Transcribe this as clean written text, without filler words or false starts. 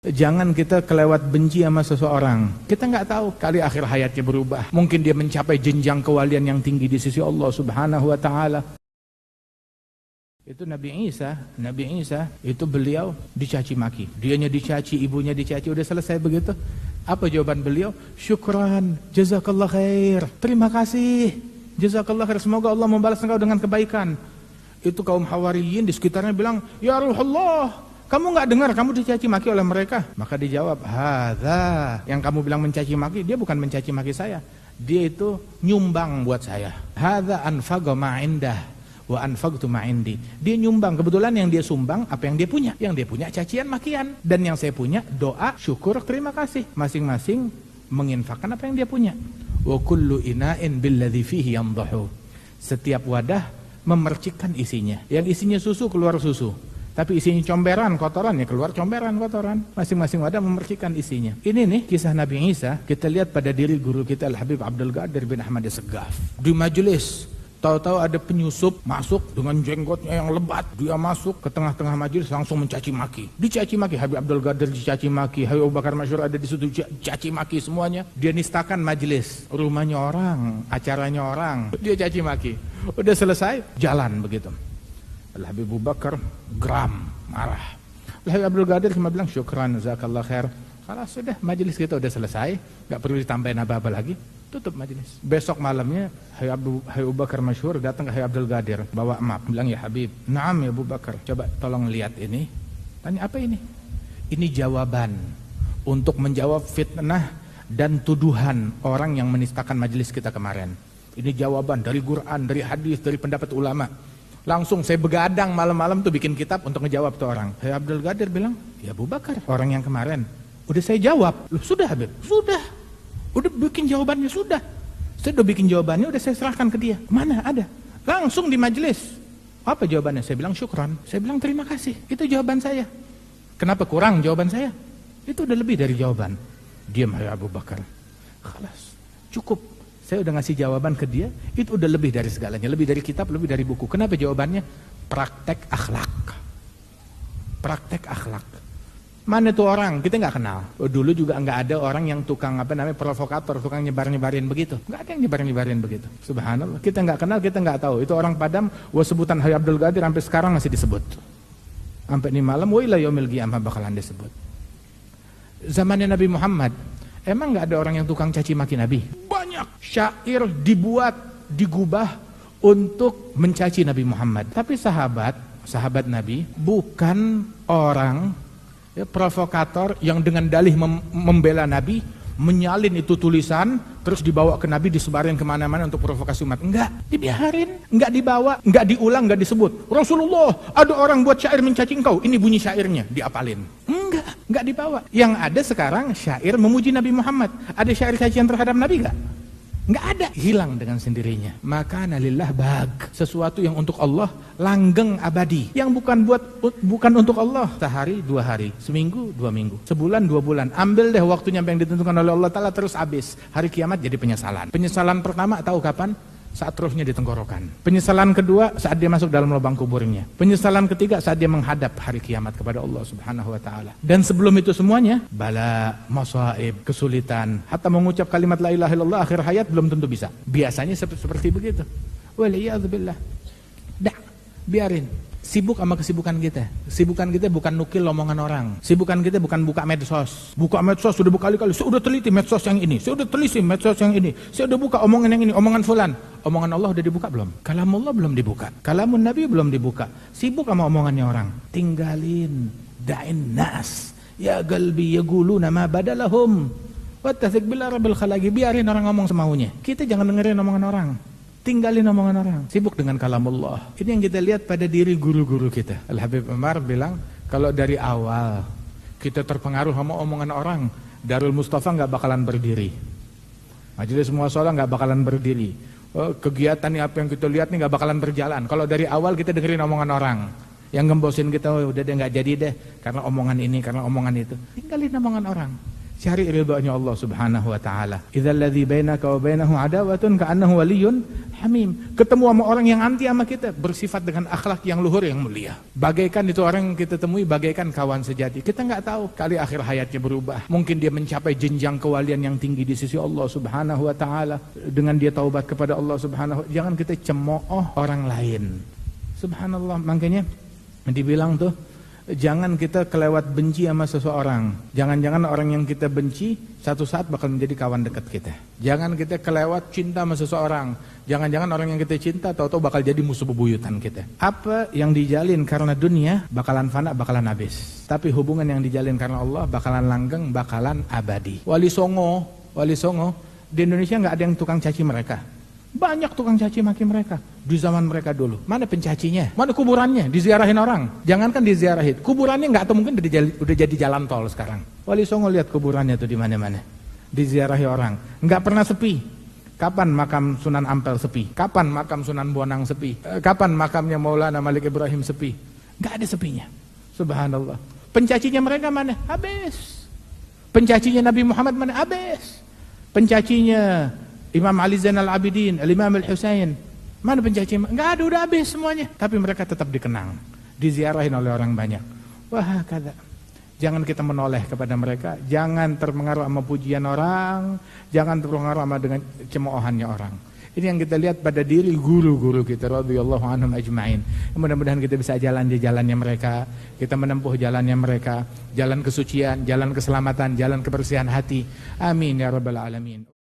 Jangan kita kelewat benci sama seseorang. Kita nggak tahu, kali akhir hayatnya berubah. Mungkin dia mencapai jenjang kewalian yang tinggi di sisi Allah Subhanahu wa Ta'ala. Itu Nabi Isa itu beliau dicaci maki. Dianya dicaci, ibunya dicaci, udah selesai begitu. Apa jawaban beliau? Syukran, jazakallah khair. Terima kasih, jazakallah khair. Semoga Allah membalas engkau dengan kebaikan. Itu kaum Hawariyin di sekitarnya bilang, ya Ruhullah, kamu nggak dengar kamu dicaci maki oleh mereka? Maka dijawab, hadza, yang kamu bilang mencaci maki, dia bukan mencaci maki saya. Dia itu nyumbang buat saya. Hadza anfaqa ma indah wa anfaqtu ma indi. Dia nyumbang, kebetulan yang dia sumbang apa yang dia punya. Yang dia punya cacian makian, dan yang saya punya doa, syukur, terima kasih. Masing-masing menginfakkan apa yang dia punya. Wa kullu ina'in billadzi fihi yamdahu. Setiap wadah memercikkan isinya. Yang isinya susu keluar susu. Tapi isinya comberan, kotoran, ya keluar comberan, kotoran. Masing-masing wadah memercikan isinya. Ini nih kisah Nabi Isa, kita lihat pada diri guru kita Al-Habib Abdul Qadir bin Ahmad As-Saggaf. Di majelis, tahu-tahu ada penyusup masuk dengan jenggotnya yang lebat. Dia masuk ke tengah-tengah majelis langsung mencaci maki. Dicaci maki, Habib Abdul Qadir dicaci maki, Habib Abu Bakar Masyhur ada di situ caci maki semuanya. Dia nistakan majelis, rumahnya orang, acaranya orang. Dia caci maki. Udah selesai, jalan begitu. Al-Habib Abu Bakar geram, marah. Al-Habib Abdul Qadir cuma bilang syukran, jazakallah khair. Kalau sudah majelis kita udah selesai, gak perlu ditambahin apa-apa lagi, tutup majelis. Besok malamnya Habib Abu Bakar Masyhur datang ke Habib Abdul Qadir, bawa map, bilang ya Habib, naam ya Abu Bakar, coba tolong lihat ini. Tanya apa ini? Ini jawaban untuk menjawab fitnah dan tuduhan orang yang menistakan majelis kita kemarin. Ini jawaban dari Quran, dari hadis, dari pendapat ulama. Langsung saya begadang malam-malam tuh bikin kitab untuk ngejawab tuh orang. Habib Abdul Qadir bilang, ya Abu Bakar, orang yang kemarin udah saya jawab. Loh sudah Habib, sudah. Udah bikin jawabannya, sudah. Saya udah bikin jawabannya, udah saya serahkan ke dia. Mana ada? Langsung di majelis. Apa jawabannya? Saya bilang syukran. Saya bilang terima kasih. Itu jawaban saya. Kenapa kurang jawaban saya? Itu udah lebih dari jawaban. Diam Habib Abu Bakar. Khalas, cukup. Saya udah ngasih jawaban ke dia, itu udah lebih dari segalanya, lebih dari kitab, lebih dari buku. Kenapa jawabannya? Praktek akhlak. Praktek akhlak. Mana tuh orang? Kita nggak kenal. Dulu juga nggak ada orang yang tukang provokator, tukang nyebar-nyebarin begitu. Nggak ada yang nyebar-nyebarin begitu. Subhanallah. Kita nggak kenal, kita nggak tahu. Itu orang Padang, sebutan Habib Abdul Qadir sampai sekarang masih disebut. Sampai ini malam, wa ila yaumil qiyamah bakalan disebut. Zamannya Nabi Muhammad, emang nggak ada orang yang tukang caci maki Nabi? Banyak syair dibuat, digubah untuk mencaci Nabi Muhammad. Tapi sahabat Nabi bukan orang provokator yang dengan dalih membela Nabi, menyalin itu tulisan, terus dibawa ke Nabi, disebarin kemana-mana untuk provokasi umat. Enggak, dibiarin, enggak dibawa, enggak diulang, enggak disebut. Rasulullah, ada orang buat syair mencaci engkau, ini bunyi syairnya, diapalin. Enggak dibawa. Yang ada sekarang syair memuji Nabi Muhammad. Ada syair cacian terhadap Nabi enggak? Enggak ada, hilang dengan sendirinya. Maka nalillah bag, sesuatu yang untuk Allah langgeng abadi. Yang bukan untuk Allah, sehari 2 hari, seminggu 2 minggu, sebulan 2 bulan. Ambil deh waktunya yang ditentukan oleh Allah Ta'ala, terus habis. Hari kiamat jadi penyesalan. Penyesalan pertama tahu kapan? Saat ruhnya di tenggorokan. Penyesalan kedua saat dia masuk dalam lubang kuburnya. Penyesalan ketiga saat dia menghadap hari kiamat kepada Allah Subhanahu wa Ta'ala. Dan sebelum itu semuanya, bala, masaib, kesulitan, hatta mengucap kalimat la ilaha illallah akhir hayat belum tentu bisa. Biasanya seperti begitu. Waliyadzubillah. Dah, biarin. Sibuk sama kesibukan kita. Kesibukan kita bukan nukil omongan orang. Sibukan kita bukan buka medsos. Buka medsos sudah berkali-kali. Saya udah teliti medsos yang ini. Saya udah teliti medsos yang ini. Saya udah buka omongan yang ini, omongan fulan. Omongan Allah udah dibuka belum? Kalam Allah belum dibuka. Kalamun Nabi belum dibuka. Sibuk sama omongannya orang. Tinggalin. Da'in nas. Ya galbi yaquluna ma badalahum. Wattathik billah rabbil khalaqi. Biarin orang ngomong semaunya. Kita jangan dengerin omongan orang. Tinggalin omongan orang, sibuk dengan kalamullah. Ini yang kita lihat pada diri guru-guru kita. Al-Habib Umar bilang, kalau dari awal kita terpengaruh sama omongan orang, Darul Mustafa nggak bakalan berdiri, Majelis Muassalah nggak bakalan berdiri, kegiatan nih apa yang kita lihat nih nggak bakalan berjalan. Kalau dari awal kita dengerin omongan orang, yang ngembosin kita, udah deh nggak jadi deh, karena omongan ini, karena omongan itu. Tinggalin omongan orang. Cari ridhonya Allah Subhanahu wa taala. Idzal ladzi bainaka wa bainahu adawatun ka'annahu waliyyun hamim. Ketemu sama orang yang anti sama kita, bersifat dengan akhlak yang luhur yang mulia. Bagaikan itu orang yang kita temui bagaikan kawan sejati. Kita enggak tahu kali akhir hayatnya berubah. Mungkin dia mencapai jenjang kewalian yang tinggi di sisi Allah Subhanahu wa taala dengan dia taubat kepada Allah Subhanahu. Jangan kita cemooh orang lain. Subhanallah, makanya dibilang tuh jangan kita kelewat benci sama seseorang. Jangan-jangan orang yang kita benci satu saat bakal menjadi kawan dekat kita. Jangan kita kelewat cinta sama seseorang. Jangan-jangan orang yang kita cinta tahu-tahu bakal jadi musuh bebuyutan kita. Apa yang dijalin karena dunia bakalan fana, bakalan habis. Tapi hubungan yang dijalin karena Allah bakalan langgeng, bakalan abadi. Wali Songo di Indonesia nggak ada yang tukang caci mereka. Banyak tukang caci maki mereka di zaman mereka dulu. Mana pencacinya? Mana kuburannya? Diziarahin orang. Jangankan diziarahin, kuburannya nggak, atau mungkin udah jadi jalan tol sekarang. Wali Songo lihat kuburannya tuh di mana-mana. Diziarahi orang, nggak pernah sepi. Kapan makam Sunan Ampel sepi? Kapan makam Sunan Bonang sepi? Kapan makamnya Maulana Malik Ibrahim sepi? Nggak ada sepinya. Subhanallah. Pencacinya mereka mana? Habis. Pencacinya Nabi Muhammad mana? Habis. Pencacinya Imam Ali Zainal Abidin, Imam Al-Husain, mana pencaci? Enggak ada, udah habis semuanya. Tapi mereka tetap dikenang, diziarahin oleh orang banyak. Wah, kata. Jangan kita menoleh kepada mereka, jangan terpengaruh sama pujian orang, jangan terpengaruh sama dengan cemoohannya orang. Ini yang kita lihat pada diri guru-guru kita radhiyallahu anhum ajma'in. Mudah-mudahan kita bisa jalan di jalannya mereka, kita menempuh jalannya mereka, jalan kesucian, jalan keselamatan, jalan kebersihan hati. Amin ya rabbal alamin.